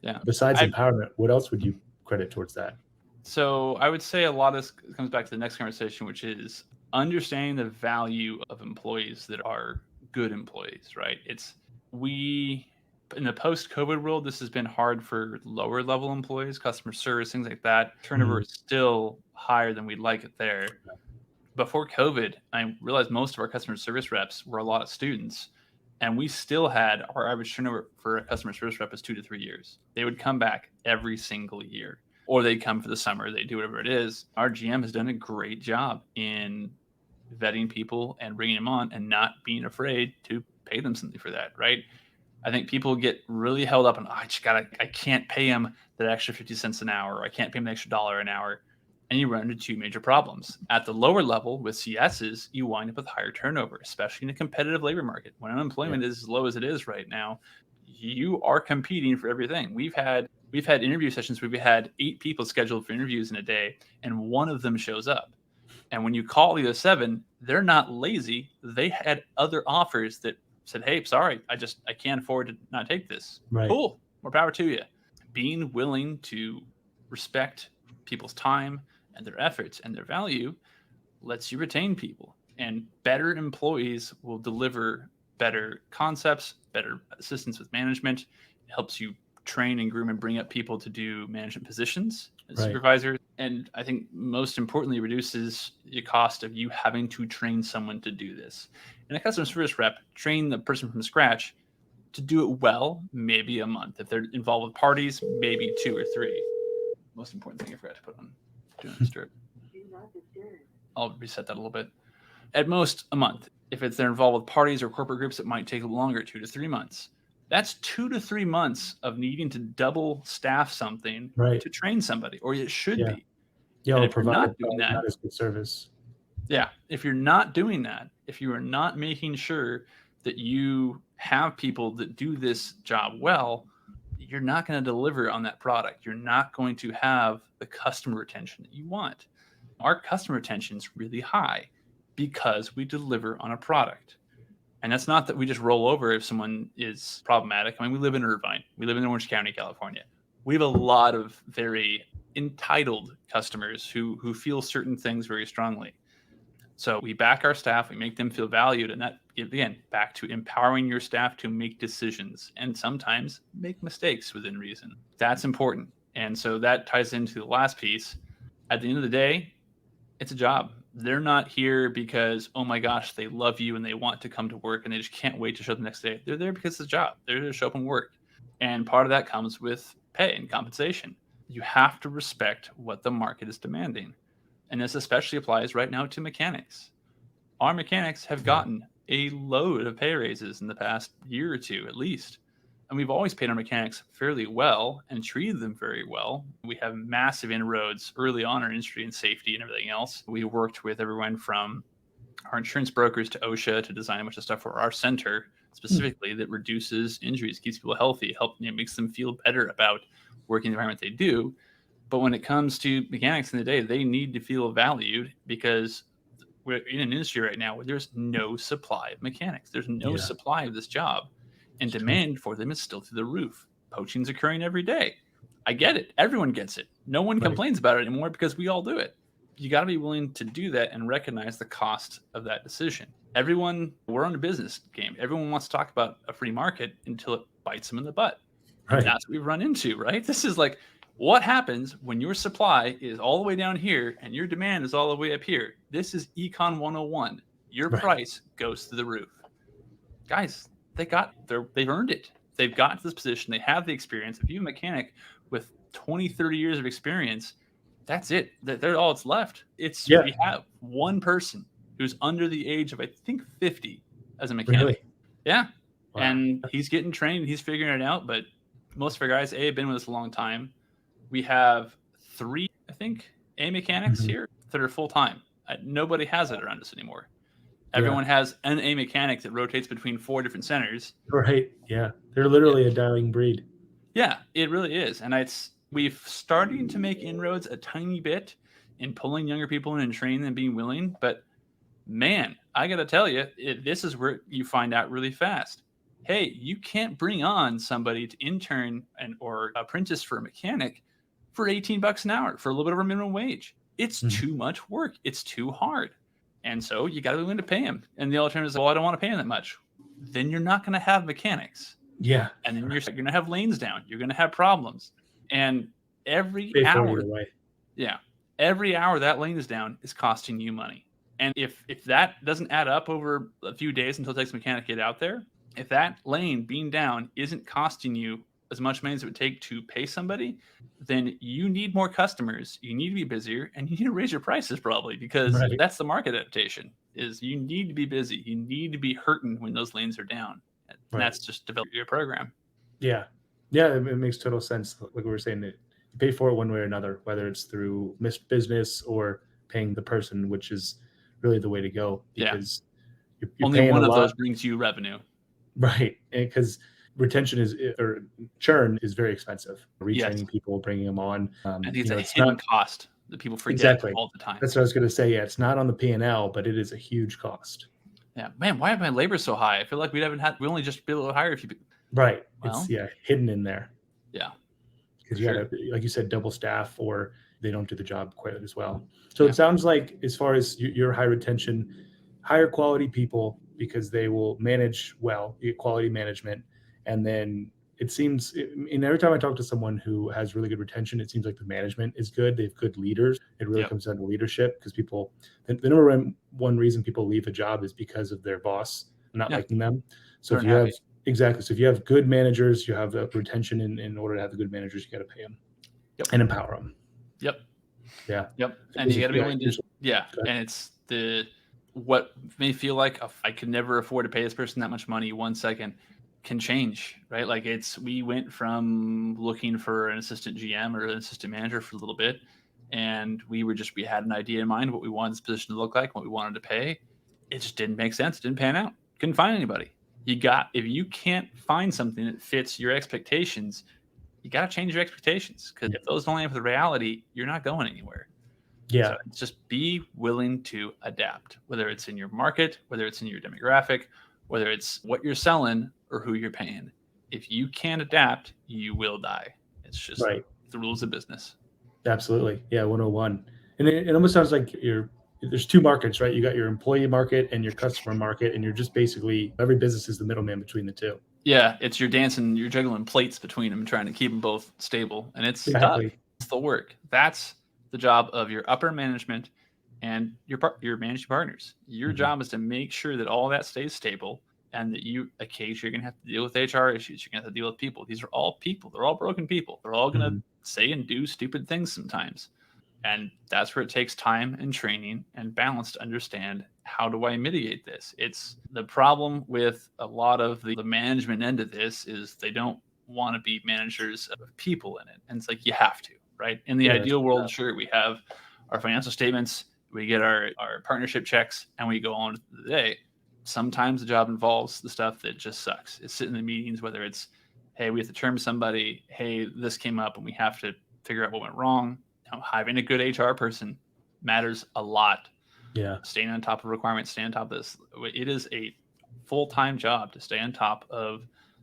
Yeah. Besides empowerment, what else would you credit towards that? So I would say a lot of this comes back to the next conversation, which is understanding the value of employees that are good employees, right? We in the post-COVID world, this has been hard for lower level employees, customer service, things like that. Turnover is still higher than we'd like it there. Before COVID, I realized most of our customer service reps were a lot of students, and we still had our average turnover for a customer service rep is 2 to 3 years. They would come back every single year, or they'd come for the summer. They do whatever it is. Our GM has done a great job in vetting people and bringing them on, and not being afraid to pay them something for that. Right? I think people get really held up on, oh, I can't pay them that extra 50 cents an hour, or I can't pay them an extra $1 an hour. And you run into two major problems. At the lower level with CSs, you wind up with higher turnover, especially in a competitive labor market. When unemployment is as low as it is right now, you are competing for everything. We've had interview sessions where we had 8 people scheduled for interviews in a day, and one of them shows up. And when you call the other 7, they're not lazy. They had other offers that said, hey, sorry, I can't afford to not take this. Right. Cool. More power to you. Being willing to respect people's time and their efforts and their value lets you retain people. And better employees will deliver better concepts, better assistance with management. It helps you train and groom and bring up people to do management positions as supervisors. And I think most importantly, reduces the cost of you having to train someone to do this. And a customer service rep, train the person from scratch to do it well, maybe a month. If they're involved with parties, maybe 2 or 3. Most important thing I forgot to put on do not disturb. I'll reset that a little bit. At most, a month. If they're involved with parties or corporate groups, it might take a little longer, 2 to 3 months. That's 2 to 3 months of needing to double staff something to train somebody, or it should be. Yeah, and or if you're provide not doing that, not as good service. Yeah, if you're not doing that, if you are not making sure that you have people that do this job well, you're not going to deliver on that product. You're not going to have the customer retention that you want. Our customer retention is really high because we deliver on a product. And that's not that we just roll over if someone is problematic. I mean, we live in Irvine. We live in Orange County, California. We have a lot of very entitled customers who feel certain things very strongly. So we back our staff, we make them feel valued, and that, again, back to empowering your staff to make decisions and sometimes make mistakes within reason. That's important. And so that ties into the last piece. At the end of the day, it's a job. They're not here because, oh my gosh, they love you and they want to come to work and they just can't wait to show up the next day. They're there because it's a job. They're there to show up and work. And part of that comes with pay and compensation. You have to respect what the market is demanding. And this especially applies right now to mechanics. Our mechanics have gotten a load of pay raises in the past year or two, at least. And we've always paid our mechanics fairly well and treated them very well. We have massive inroads early on in our industry in safety and everything else. We worked with everyone from our insurance brokers to OSHA to design a bunch of stuff for our center specifically that reduces injuries, keeps people healthy, makes them feel better about working the environment they do. But when it comes to mechanics in the day, they need to feel valued because we're in an industry right now where there's no supply of mechanics. There's no supply of this job, and demand for them is still through the roof. Poaching's occurring every day. I get it. Everyone gets it. No one complains about it anymore because we all do it. You got to be willing to do that and recognize the cost of that decision. We're on a business game. Everyone wants to talk about a free market until it bites them in the butt. And that's what we've run into, right? This is like, what happens when your supply is all the way down here and your demand is all the way up here? This is Econ 101. Your price goes to the roof. Guys, they've earned it. They've gotten to this position. They have the experience. If you're a mechanic with 20, 30 years of experience, that's it. They're all it's left. We have one person who's under the age of, I think, 50 as a mechanic. Really? Yeah. Wow. And he's getting trained. He's figuring it out. But most of our guys, have been with us a long time. We have 3, I think, A mechanics here that are full-time. Nobody has it around us anymore. Everyone has an A mechanic that rotates between 4 different centers. Right. Yeah. They're literally a dying breed. Yeah, it really is. And we've starting to make inroads a tiny bit in pulling younger people in and training them, being willing. But man, I got to tell you, this is where you find out really fast. hey, you can't bring on somebody to intern or apprentice for a mechanic for 18 bucks an hour for a little bit over minimum wage. It's too much work. It's too hard. And so you got to be willing to pay him. And the alternative is, well, I don't want to pay him that much. Then you're not going to have mechanics. Yeah. And then you're going to have lanes down. You're going to have problems. And every Pay for it hour, either way. yeah, every hour that lane is down is costing you money. And if that doesn't add up over a few days until it takes a mechanic to get out there, if that lane being down isn't costing you as much money as it would take to pay somebody, then you need more customers, you need to be busier, and you need to raise your prices probably, because Right. that's the market adaptation, is you need to be busy. You need to be hurting when those lanes are down. And Right. that's just develop your program. Yeah. Yeah, it makes total sense. Like we were saying, that you pay for it one way or another, whether it's through missed business or paying the person, which is really the way to go, because you're Only paying one a of lot. those brings you revenue. Right. Because retention or churn is very expensive. Retraining Yes. people, bringing them on. I think it's a it's hidden not cost that people forget exactly. all the time. That's what I was going to say. Yeah, it's not on the P&L, but it is a huge cost. Yeah, man, why is my labor so high? I feel like we only just be able to hire a few people. Right. Well, It's hidden in there. Yeah. Because you got to, like you said, double staff, or they don't do the job quite as well. So Yeah. it sounds like, as far as your high retention, higher quality people, because they will manage well, you get quality management. And then it seems, and every time I talk to someone who has really good retention, it seems like the management is good. They have good leaders. It really comes down to leadership, because people, the number one reason people leave a job is because of their boss not liking them. So if you have, exactly. So if you have good managers, you have retention. In order to have the good managers, you got to pay them and empower them. Yep. Yeah. Yep. And you got to be willing to, and it's what may feel like I could never afford to pay this person that much money 1 second can change, right? Like we went from looking for an assistant GM or an assistant manager for a little bit, and we had an idea in mind what we wanted this position to look like, what we wanted to pay. It just didn't make sense. It didn't pan out. Couldn't find anybody. If you can't find something that fits your expectations, you got to change your expectations, because if those don't line up with reality, you're not going anywhere. Yeah. So just be willing to adapt, whether it's in your market, whether it's in your demographic, whether it's what you're selling or who you're paying. If you can't adapt, you will die. It's just the rules of business. Absolutely. Yeah. 101. And it almost sounds like there's two markets, right? You got your employee market and your customer market, and you're just basically, every business is the middleman between the two. Yeah, it's you're juggling plates between them, trying to keep them both stable, and it's tough. It's the work. That's the job of your upper management and your managing partners. Your job is to make sure that all that stays stable, and that occasionally you're going to have to deal with HR issues. You're going to have to deal with people. These are all people. They're all broken people. They're all going to say and do stupid things sometimes. And that's where it takes time and training and balance to understand, how do I mitigate this? It's the problem with a lot of the management end of this is they don't want to be managers of people in it. And it's like, you have to, right? In the ideal world, sure, we have our financial statements, we get our partnership checks, and we go on with the day. Sometimes the job involves the stuff that just sucks. It's sitting in the meetings, whether it's, hey, we have to term somebody, hey, this came up and we have to figure out what went wrong. Having a good HR person matters a lot. Yeah. Staying on top of requirements, staying on top of this. It is a full-time job to stay on top of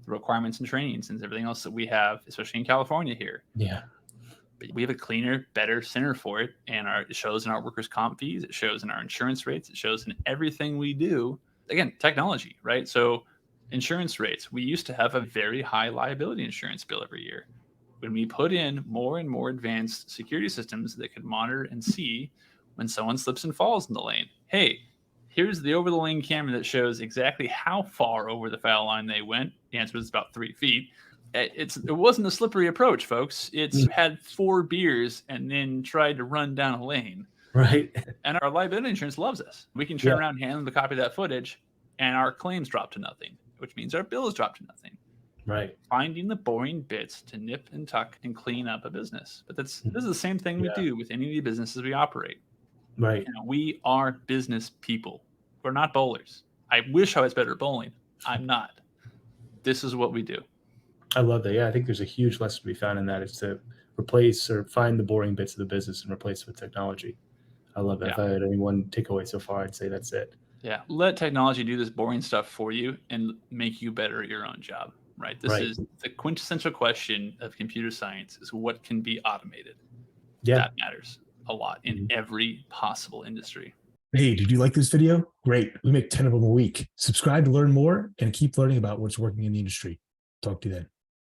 the requirements and trainings and everything else that we have, especially in California here. Yeah. But we have a cleaner, better center for it. And it shows in our workers' comp fees. It shows in our insurance rates. It shows in everything we do. Again, technology, right? So insurance rates. We used to have a very high liability insurance bill every year. When we put in more and more advanced security systems that could monitor and see when someone slips and falls in the lane, hey, here's the over the lane camera that shows exactly how far over the foul line they went. The answer is about 3 feet. It wasn't a slippery approach, folks. It's had 4 beers and then tried to run down a lane. Right. And our liability insurance loves us. We can turn around and hand them a copy of that footage, and our claims drop to nothing, which means our bills drop to nothing. Right. Finding the boring bits to nip and tuck and clean up a business. But this is the same thing we do with any of the businesses we operate. Right. We are business people. We're not bowlers. I wish I was better at bowling. I'm not. This is what we do. I love that. Yeah, I think there's a huge lesson to be found in that. It's to replace or find the boring bits of the business and replace it with technology. I love that. If I had any one takeaway so far, I'd say that's it. Yeah, let technology do this boring stuff for you and make you better at your own job, right? This Right. is the quintessential question of computer science is what can be automated. Yeah. That matters a lot in every possible industry. Hey, did you like this video? Great. We make 10 of them a week. Subscribe to learn more and keep learning about what's working in the industry. Talk to you then.